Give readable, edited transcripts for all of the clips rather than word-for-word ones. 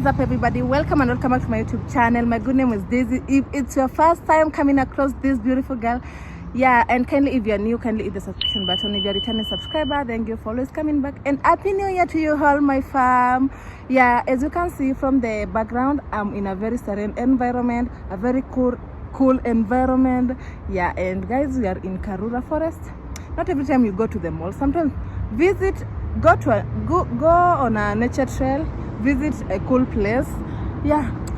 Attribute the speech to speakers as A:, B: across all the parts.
A: is up, everybody? Welcome and welcome back to my YouTube channel. My good name is Daisy. If it's your first time coming across this beautiful girl, and kindly, if you're new, kindly hit the subscription button. If you're a returning subscriber, thank you for always coming back, and happy new year to you all, my fam. As you can see from the background, I'm in a very serene environment, a very cool environment. And guys, we are in Karura forest. Not every time you go to the mall, sometimes go on a nature trail, visit a cool place,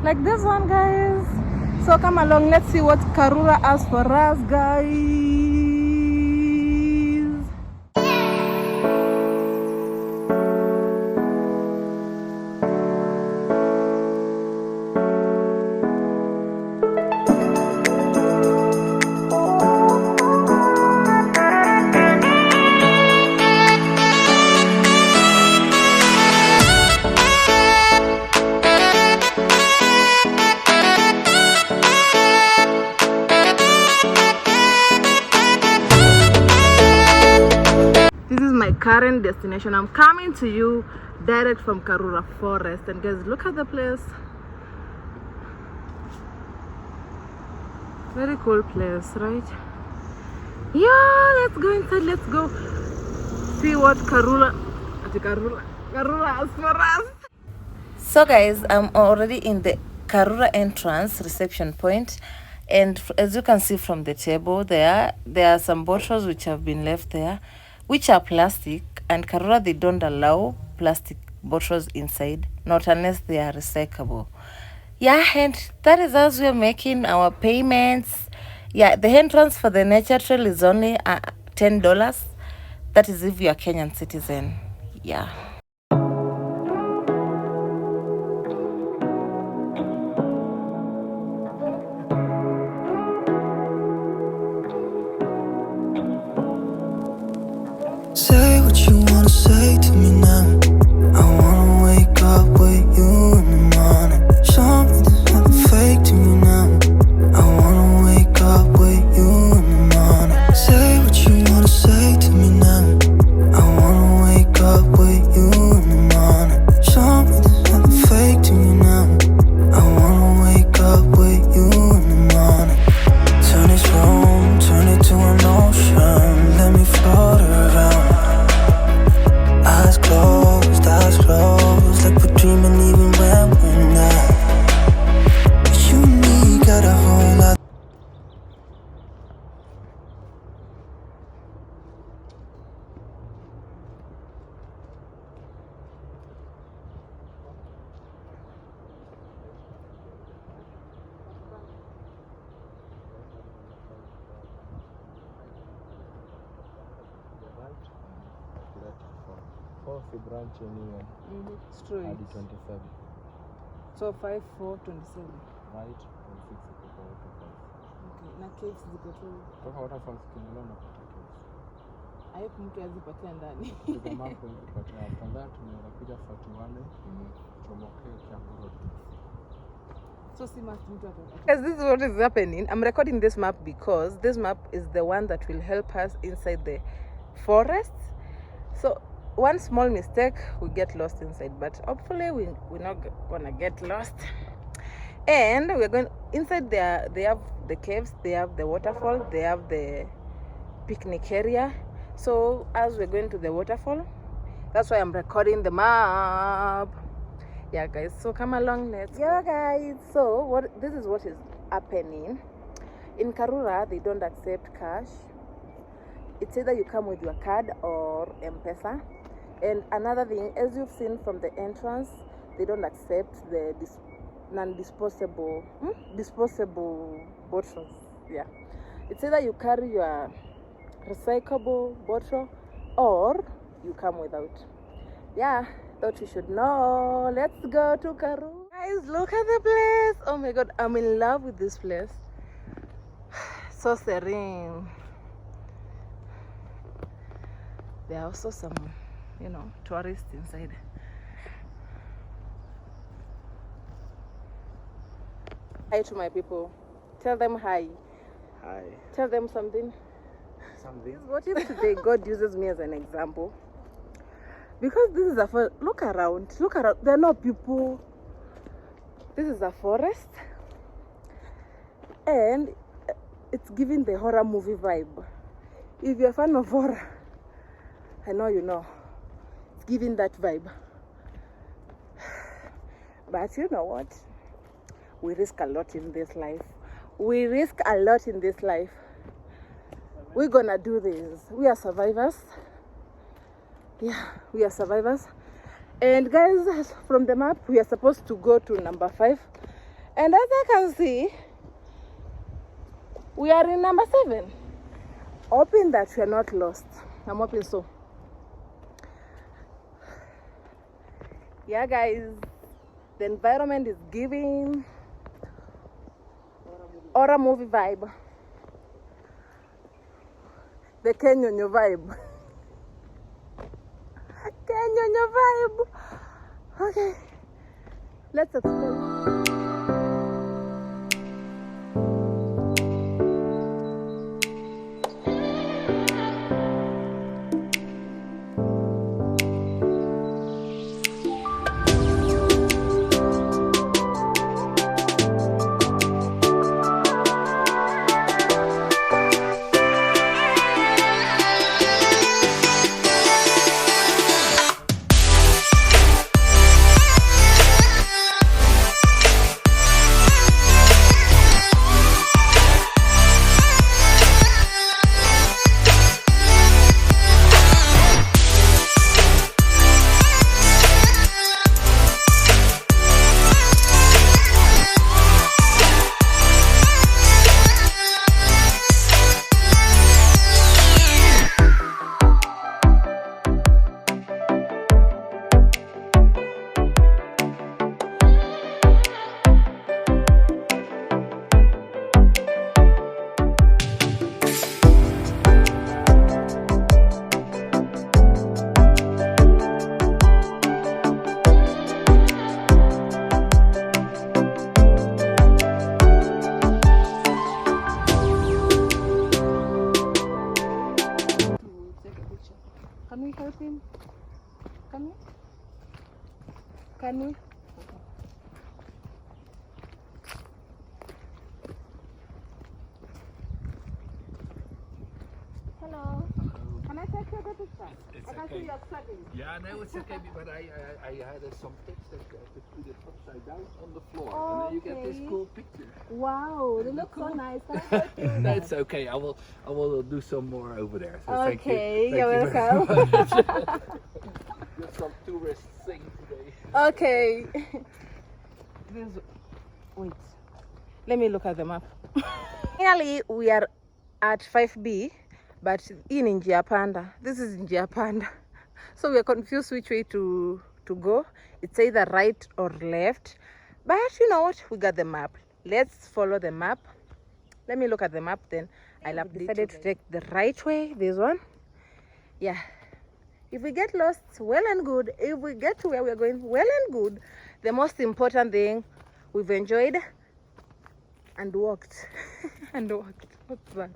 A: like this one, guys. So come along, let's see what Karura has for us, guys. Current destination. I'm coming to you direct from Karura forest, and guys, look at the place. Very cool place, right? Let's go inside. Let's go see what Karura has for us. So guys, I'm already in the Karura entrance reception point, and as you can see from the table there are some bottles which have been left there, which are plastic, and Karura, they don't allow plastic bottles inside, not unless they are recyclable. And that is as we are making our payments. The entrance for the nature trail is only $10. That is if you are Kenyan citizen.
B: Say what you wanna say to me now. I wanna wake up with you in the morning. Show me there's nothing fake to me now. I wanna wake up with you in the morning. Say what you wanna say to me now. I wanna wake up with you in the morning. Show me there's nothing fake to me now. I wanna wake up with you in the morning. Turn this room, turn it to an ocean. Let me float around. Eyes closed, like we're dreaming even when we're not. You and me got a whole lot.
C: Branch anyway.
A: Straight.
C: Hadi 27.
A: So 5427.
C: Right? 26 iko waterfall.
A: Okay. Na caves ziko tu.
C: Toka waterfall kinalo na pata caves.
A: Hapo mtu azipatia ndani.
C: Kwa map unapatia. After that unakuja 41. Chomoke Kiangoro.
A: So see map mtu atapata. Guys, this is what is happening. I'm recording this map because this map is the one that will help us inside the forest. So one small mistake, we get lost inside, but hopefully we're not gonna get lost. And we're going inside there. They have the caves, they have the waterfall, they have the picnic area. So as we're going to the waterfall, that's why I'm recording the map. Guys, so come along, let's go. Guys, so this is what is happening in Karura. They don't accept cash. It's either you come with your card or M-Pesa. And another thing, as you've seen from the entrance, they don't accept the non-disposable disposable bottles. It's either you carry your recyclable bottle or you come without. Thought you should know. Let's go to Karura. Guys, look at the place. Oh my god, I'm in love with this place. So serene. There are also some tourists inside. Hi to my people. Tell them hi.
C: Hi.
A: Tell them something. What if today God uses me as an example? Because this is a first. Look around. There are no people. This is a forest, and it's giving the horror movie vibe. If you're a fan of horror, I know you know. It's giving that vibe. But you know what? We risk a lot in this life. We risk a lot in this life. We're gonna do this. We are survivors. Yeah, we are survivors. And guys, from the map, we are supposed to go to number 5. And as I can see, we are in number 7. Hoping that we are not lost. I'm hoping so. Yeah, guys, the environment is giving horror movie vibe. The Kenyonyo vibe. Kenyonyo vibe. Okay, let's explore. Can we help him? Can we? Can we? Hello. Can I take your picture?
D: It's
A: I can
D: okay.
A: see you're struggling.
D: Yeah, no, it's okay, but I had some tips that you have to put it upside down on the floor, and then you get this
A: Okay.
D: cool picture.
A: Wow, they look so nice. Thank you.
D: That's okay. I will do some more over there. So thank you.
A: Okay,
D: Thank
A: you're
D: you very
A: welcome.
D: much. Just some tourist thing today.
A: Okay. Wait. Let me look at the map. Finally, we are at 5B, but in Njia Panda. This is Njia Panda. So we are confused which way to go. It's either right or left. But you know what? We got the map. Let's follow the map. Let me look at the map, then I'll update. We decided to take the right way, this one. Yeah. If we get lost, well and good. If we get to where we're going, well and good. The most important thing, we've enjoyed and walked. And walked. What's that?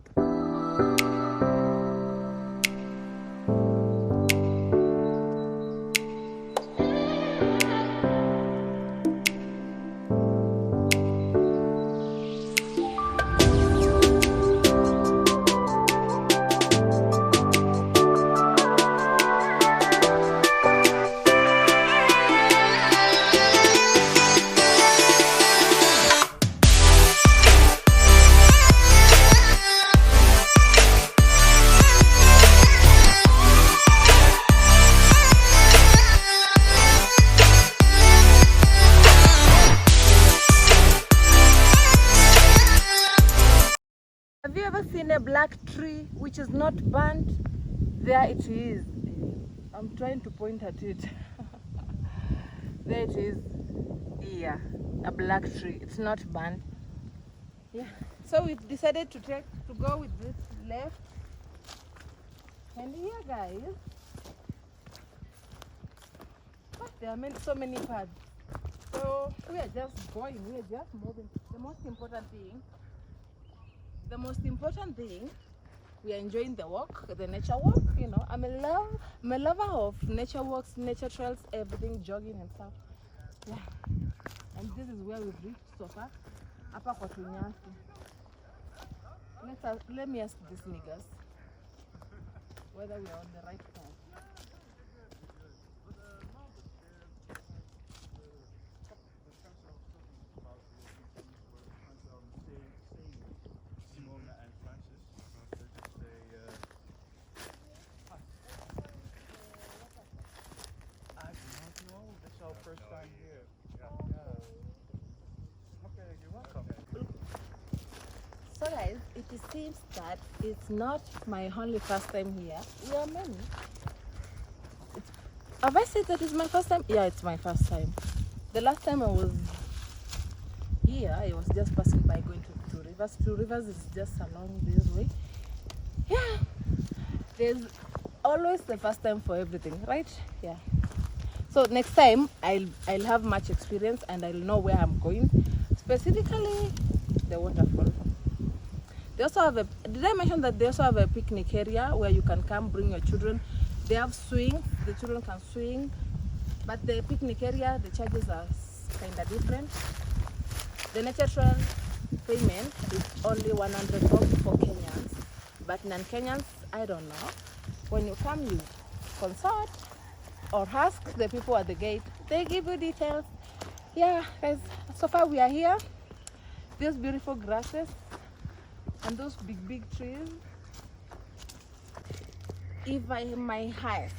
A: Have you ever seen a black tree which is not burnt? There it is. I'm trying to point at it. There it is. Yeah, a black tree. It's not burnt. Yeah. So we decided to go with this left. And here, guys, there are so many paths. So we are just going. We are just moving. The most important thing, we are enjoying the walk, the nature walk. You know, I'm a lover of nature walks, nature trails, everything, jogging and stuff. Yeah, And this is where we've reached so far. Hapa kwa tunyasi. Let me ask these niggas whether we are on the right path.
C: First time here. Yeah. Okay, you're welcome.
A: So guys, it seems that it's not my only first time here. We are many. Have I said that it's my first time? Yeah, it's my first time. The last time I was here, I was just passing by going to rivers. Two Rivers is just along this way. Yeah, there's always the first time for everything, right? Yeah. So next time I'll have much experience and I'll know where I'm going. Specifically the waterfall. They also have did I mention that they also have a picnic area where you can come bring your children? They have swings, the children can swing. But the picnic area, the charges are kind of different. The natural payment is only 100 bob for Kenyans. But non-Kenyans, I don't know. When you come, you consult or ask the people at the gate. They give you details. Yeah, guys, so far we are here. These beautiful grasses and those big trees. If I may ask,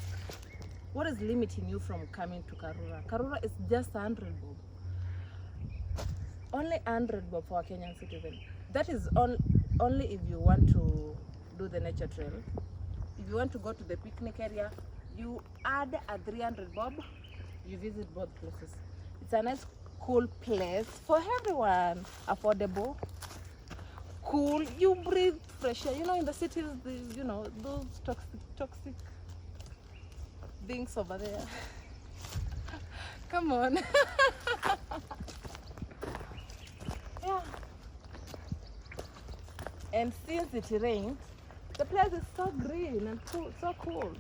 A: what is limiting you from coming to Karura? Karura is just 100 bob. Only 100 bob for a Kenyan citizen. That is only if you want to do the nature trail. If you want to go to the picnic area, you add a 300 bob, you visit both places. It's a nice, cool place for everyone. Affordable, cool, you breathe fresh air. You know, in the cities, those toxic things over there. Come on. Yeah. And since it rained, the place is so green and cool, so cool.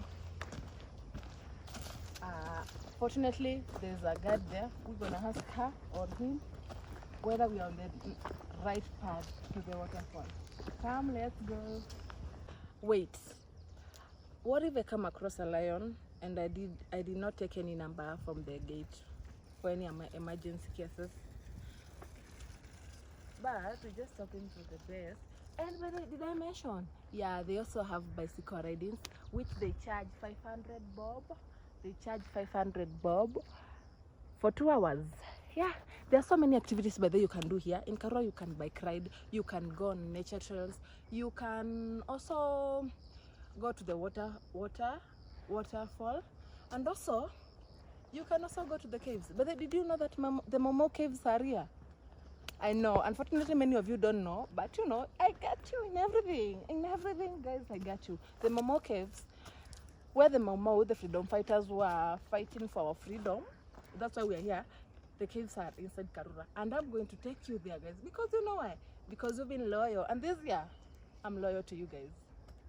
A: Fortunately, there's a guard there. We're gonna ask her or him whether we are on the right path to the waterfall. Come, let's go. Wait, what if I come across a lion and I did not take any number from the gate for any emergency cases? But we're just talking to the best. And did I mention? Yeah, they also have bicycle ridings, which they charge 500 bob. They charge 500 bob for 2 hours. Yeah, there are so many activities by the you can do here. In Karura, you can bike ride, you can go on nature trails, you can also go to the waterfall, and also you can also go to the caves. But did you know that the Momo caves are here? I know, unfortunately many of you don't know, but you know, I got you in everything guys, I got you. The Momo caves, where the Momo, the freedom fighters, were fighting for our freedom. That's why we're here. The caves are inside Karura, and I'm going to take you there, guys, because you know why? Because you've been loyal, and this year I'm loyal to you guys.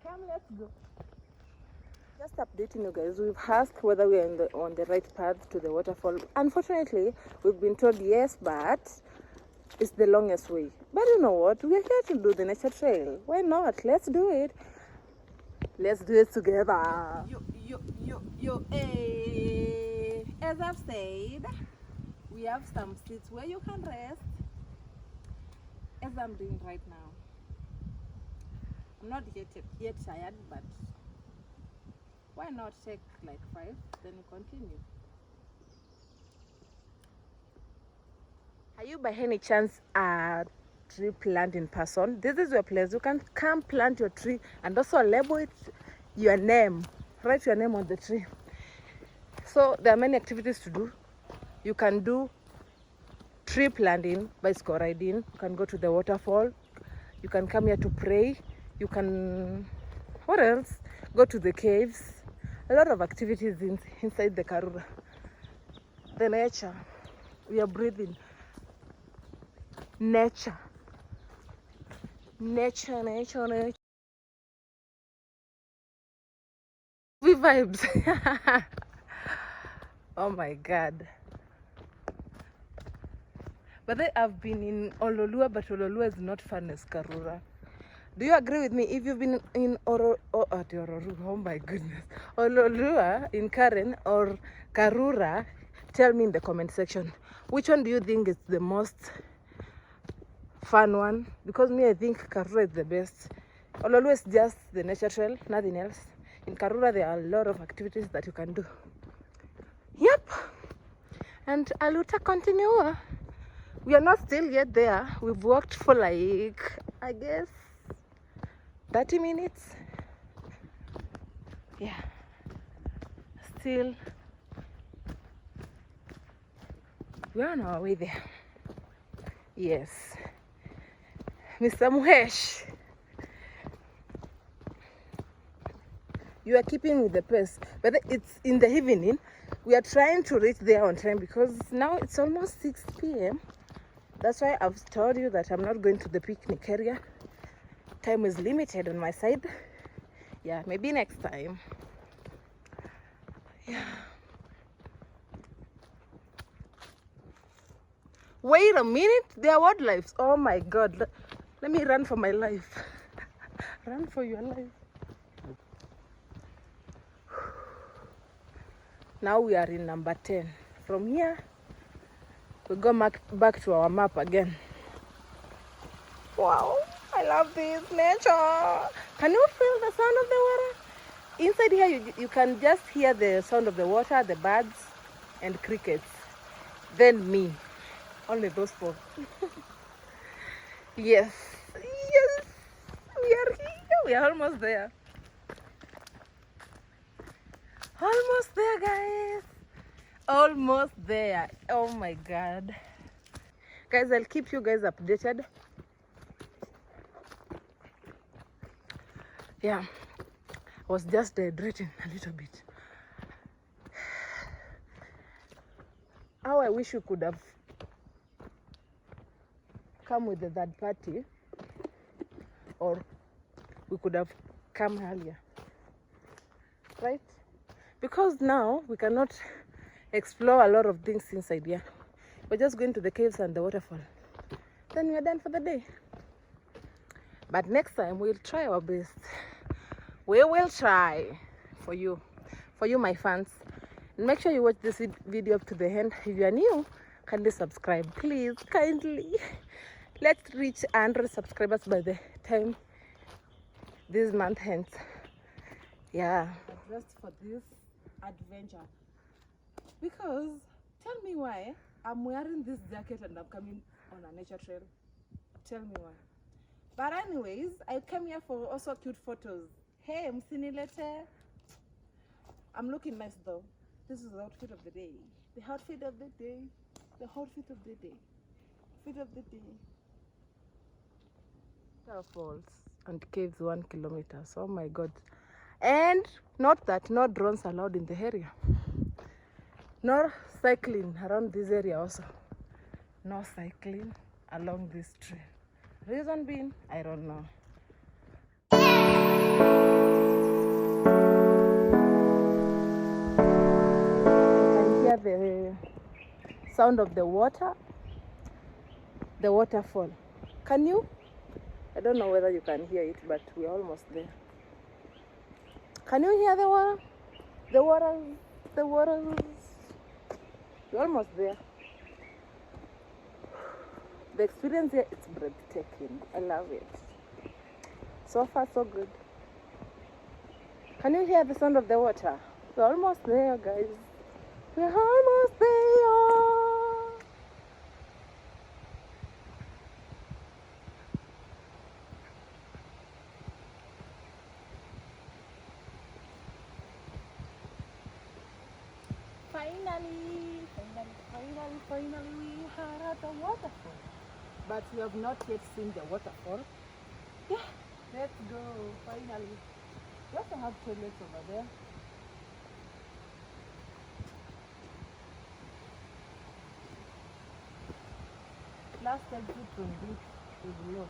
A: Come, let's go. Just updating you guys, we've asked whether we are on the right path to the waterfall. Unfortunately, we've been told yes, but it's the longest way. But you know what? We're here to do the nature trail. Why not? Let's do it. Let's do it together. As I've said, we have some seats where you can rest, as I'm doing right now. I'm not yet tired, but why not take like 5, then we continue. Are you by any chance a tree planting person? This is your place. You can come plant your tree and also label it your name. Write your name on the tree. So there are many activities to do. You can do tree planting, bicycle riding. You can go to the waterfall. You can come here to pray. You can, what else? Go to the caves. A lot of activities inside the Karura. The nature. We are breathing. Nature. We vibes. Oh my God. But I've been in Ololua, but Ololua is not fun as Karura. Do you agree with me? If you've been in oh my goodness, Ololua, in Karen or Karura, tell me in the comment section. Which one do you think is the most fun one? Because me, I think Karura is the best. Ololua is just the nature trail, nothing else. In Karura, there are a lot of activities that you can do. Yep. And Aluta continua. We are not still yet there. We've walked for like, I guess, 30 minutes. Yeah. Still, we're on our way there. Yes. Mr. Muhesh, you are keeping with the pace, but it's in the evening. We are trying to reach there on time because now it's almost 6 p.m. That's why I've told you that I'm not going to the picnic area. Time is limited on my side. Yeah, maybe next time. Yeah. Wait a minute, there are wildlife. Oh my god. Let me run for my life. Run for your life. Now we are in number 10. From here, we go back to our map again. Wow, I love this nature. Can you feel the sound of the water? Inside here, you can just hear the sound of the water, the birds, and crickets. Then me. Only those four. Yes. Yes. We are here. We are almost there. Almost there, guys. Almost there. Oh my god. Guys, I'll keep you guys updated. Yeah. I was just dehydrating a little bit. How I wish you could have come with the third party, or we could have come earlier, right? Because now we cannot explore a lot of things inside here. We're just going to the caves and the waterfall. Then we are done for the day. But next time we'll try our best. We will try for you my fans. And make sure you watch this video up to the end. If you are new, kindly subscribe, please, kindly. Let's reach 100 subscribers by the time this month ends. Yeah. Just for this adventure. Because tell me why I'm wearing this jacket and I'm coming on a nature trail. Tell me why. But anyways, I came here for also cute photos. Hey, msinilete. I'm looking nice though. This is the outfit of the day. The outfit of the day. The outfit of the day. Outfit of the day. Waterfalls and caves 1 kilometer. Oh my god. And not that no drones allowed in the area. No cycling around this area also. No cycling along this trail. Reason being, I don't know. You can hear the sound of the water, the waterfall. Can you? I don't know whether you can hear it, but we're almost there. Can you hear the water? The water, the water. We're almost there. The experience here, it's breathtaking. I love it. So far, so good. Can you hear the sound of the water? We're almost there, guys. We're almost there. Finally, we are at the waterfall. But we have not yet seen the waterfall. Yeah, let's go, finally. We also have toilets over there. Last exit from this is low.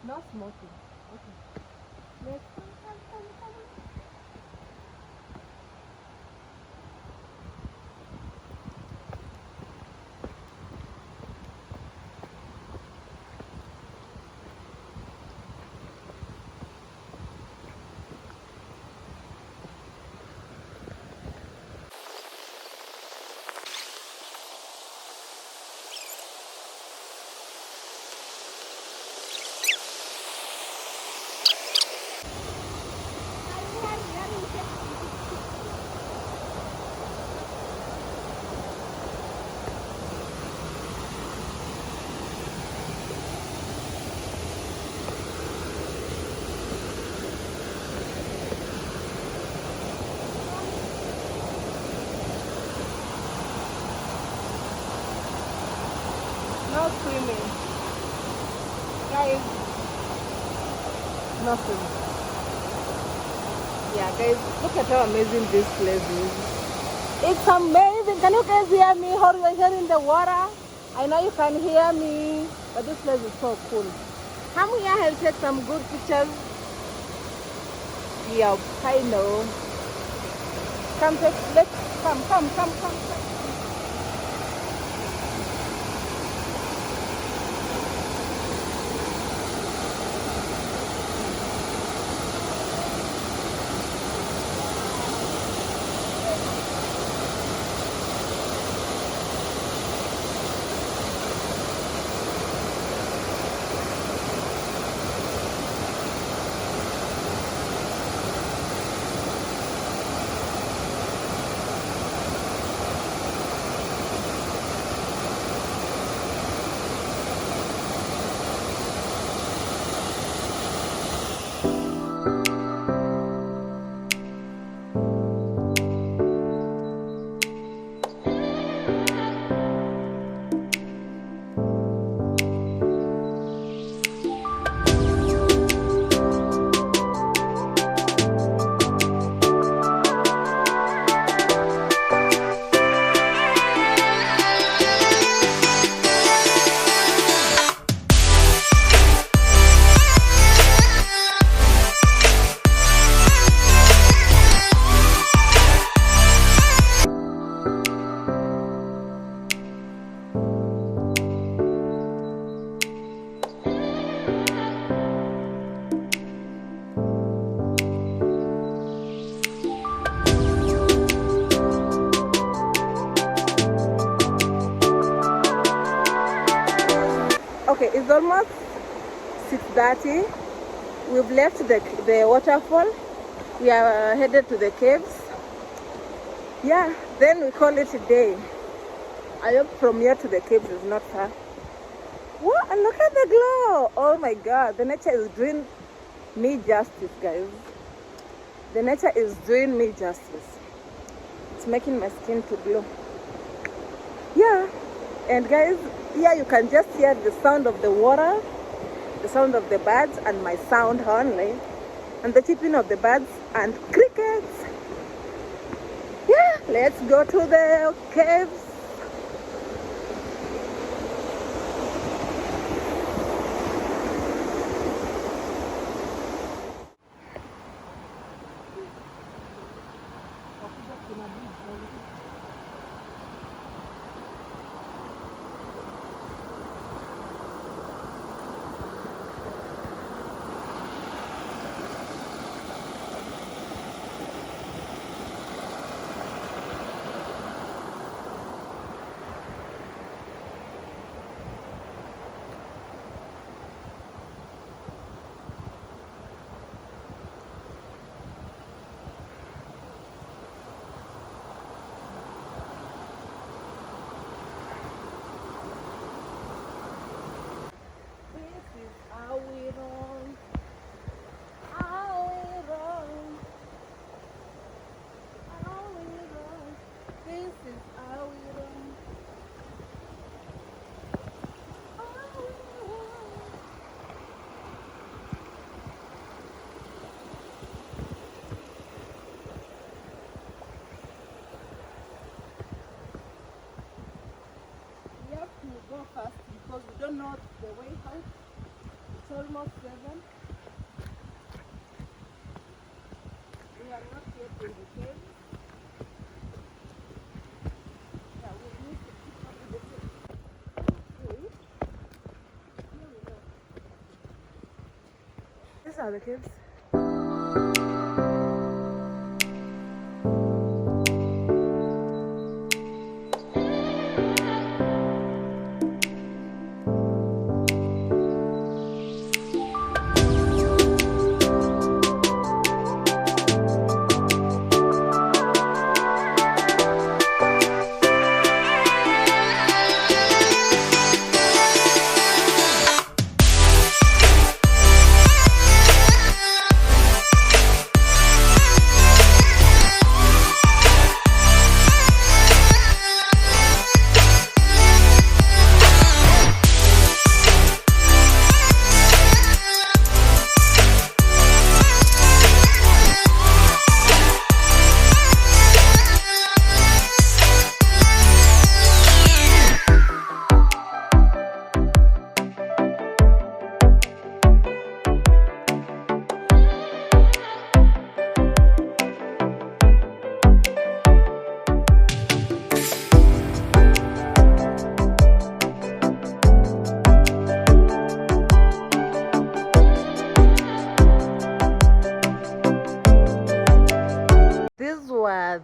A: No smoking. Okay. Let's go. No swimming. Guys, no swimming. Yeah, guys, look at how amazing this place is. It's amazing. Can you guys hear me? How you are hearing the water? I know you can hear me, but this place is so cool. Come here and take some good pictures. Yeah, I know. Come, let's come. Okay, it's almost 6:30. We've left the waterfall. We are headed to the caves. Yeah, then we call it a day. I hope from here to the caves is not far. What? And look at the glow! Oh my God, the nature is doing me justice, guys. The nature is doing me justice. It's making my skin to glow. Yeah, and guys, here you can just hear the sound of the water, the sound of the birds, and my sound only, and the chirping of the birds and crickets. Yeah, let's go to the caves. Fast because we don't know the way out. It's almost 7. We are not yet in the cave. Yeah, we need to keep up with the cave. Here we go. These are the caves.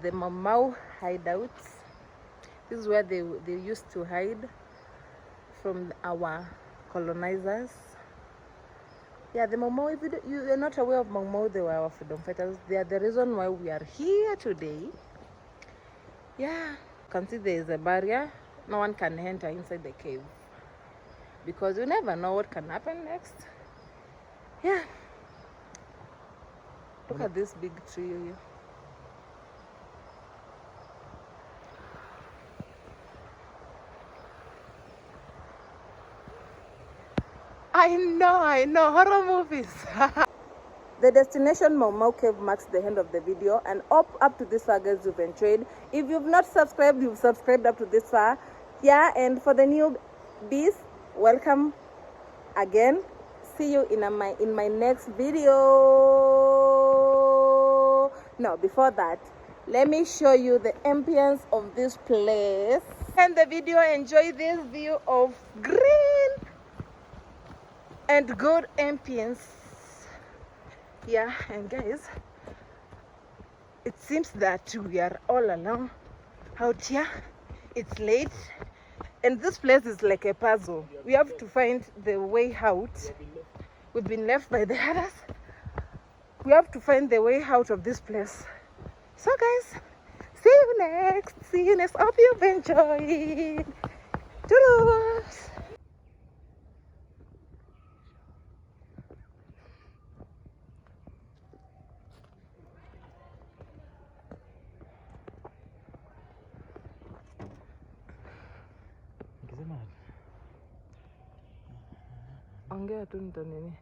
A: the Mau hideouts. This is where they used to hide from our colonizers. Yeah, the Mau, if you're not aware of Mau, they were our freedom fighters. They are the reason why we are here today. Yeah, you can see there is a barrier. No one can enter inside the cave because you never know what can happen next. Yeah, look at this big tree here. I know, horror movies. The destination Mau Cave marks the end of the video, and up to this far, guys, you've enjoyed. If you've not subscribed, you've subscribed up to this far. Yeah, and for the newbies, welcome again. See you in my next video. No, before that, let me show you the ambience of this place. And the video, enjoy this view of green and good ambience. Yeah, and guys, it seems that we are all alone out here. It's late, and this place is like a puzzle. We have to find the way out. We've been left by the others. We have to find the way out of this place. So guys, see you next. Hope you've enjoyed. Toodles. Ongea tu nini.